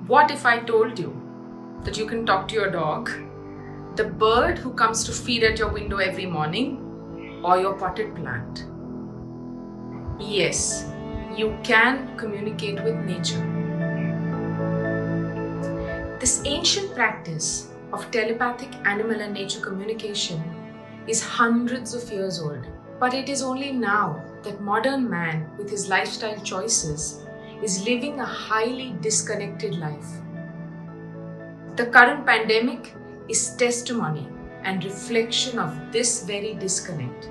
What if I told you that you can talk to your dog, the bird who comes to feed at your window every morning, or your potted plant? Yes, you can communicate with nature. This ancient practice of telepathic animal and nature communication is hundreds of years old. But it is only now that modern man, with his lifestyle choices, is living a highly disconnected life. The current pandemic is testimony and reflection of this very disconnect.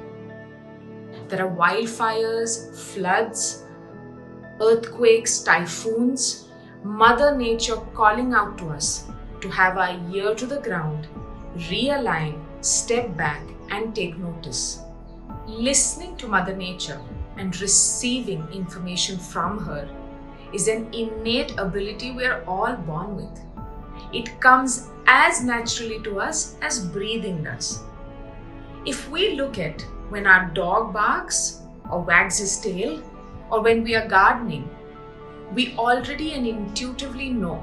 There are wildfires, floods, earthquakes, typhoons, Mother Nature calling out to us to have our ear to the ground, realign, step back, and take notice. Listening to Mother Nature and receiving information from her is an innate ability we are all born with. It comes as naturally to us as breathing does. If we look at when our dog barks or wags his tail, or when we are gardening, we already and intuitively know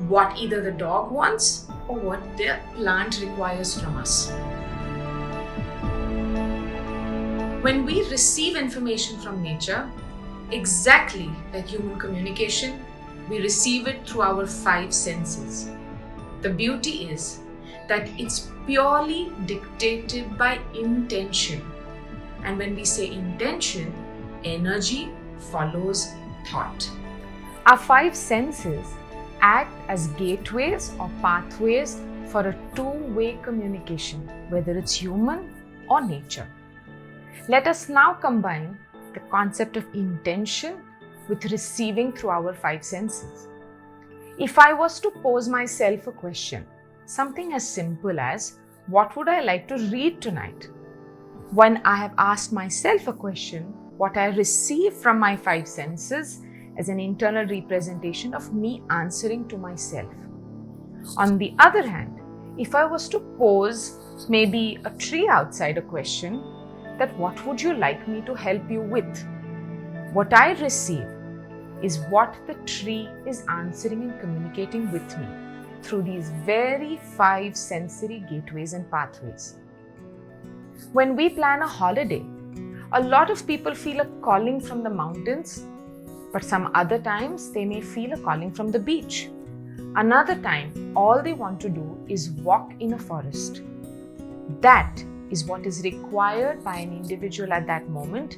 what either the dog wants or what the plant requires from us. When we receive information from nature, exactly like human communication, we receive it through our 5 senses. The beauty is that it's purely dictated by intention. And when we say intention, energy follows thought. Our 5 senses act as gateways or pathways for a two-way communication, whether it's human or nature. Let us now combine the concept of intention with receiving through our 5 senses. If I was to pose myself a question, something as simple as, what would I like to read tonight? When I have asked myself a question, what I receive from my 5 senses is an internal representation of me answering to myself. On the other hand, if I was to pose maybe a tree outside a question, that what would you like me to help you with? What I receive is what the tree is answering and communicating with me through these very 5 sensory gateways and pathways. When we plan a holiday, a lot of people feel a calling from the mountains, but some other times they may feel a calling from the beach. Another time, all they want to do is walk in a forest. That is what is required by an individual at that moment,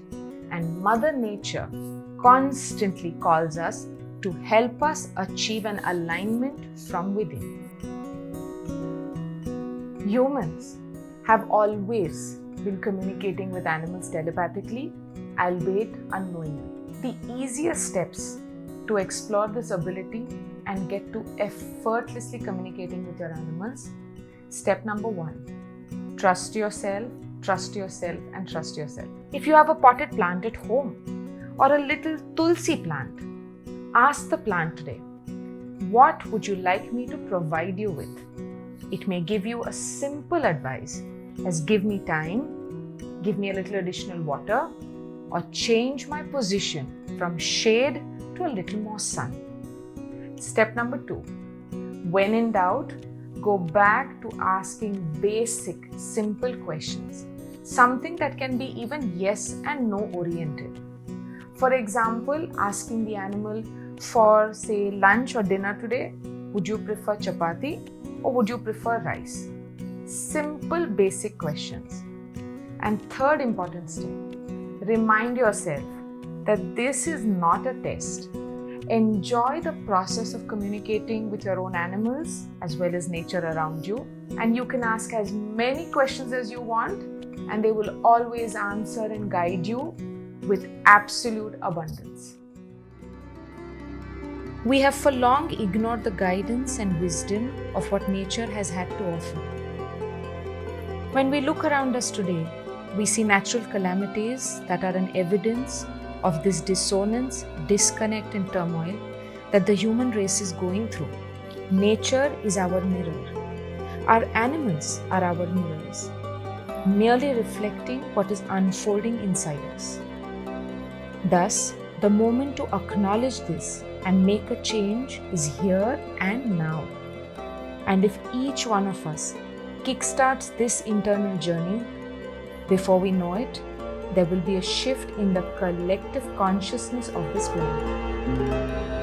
and Mother Nature constantly calls us to help us achieve an alignment from within. Humans have always been communicating with animals telepathically, albeit unknowingly. The easiest steps to explore this ability and get to effortlessly communicating with your animals. Step number 1, trust yourself, and trust yourself. If you have a potted plant at home or a little tulsi plant, ask the plant today, what would you like me to provide you with? It may give you a simple advice as give me time, give me a little additional water, or change my position from shade to a little more sun. Step number 2, when in doubt, go back to asking basic, simple questions. Something that can be even yes and no oriented. For example, asking the animal for, say, lunch or dinner today, would you prefer chapati or would you prefer rice? Simple, basic questions. And third important step, remind yourself that this is not a test. Enjoy the process of communicating with your own animals as well as nature around you, and you can ask as many questions as you want, and they will always answer and guide you with absolute abundance. We have for long ignored the guidance and wisdom of what nature has had to offer. When we look around us today, we see natural calamities that are an evidence of this dissonance, disconnect, and turmoil that the human race is going through. Nature is our mirror. Our animals are our mirrors, merely reflecting what is unfolding inside us. Thus, the moment to acknowledge this and make a change is here and now. And if each one of us kickstarts this internal journey, before we know it, there will be a shift in the collective consciousness of this world.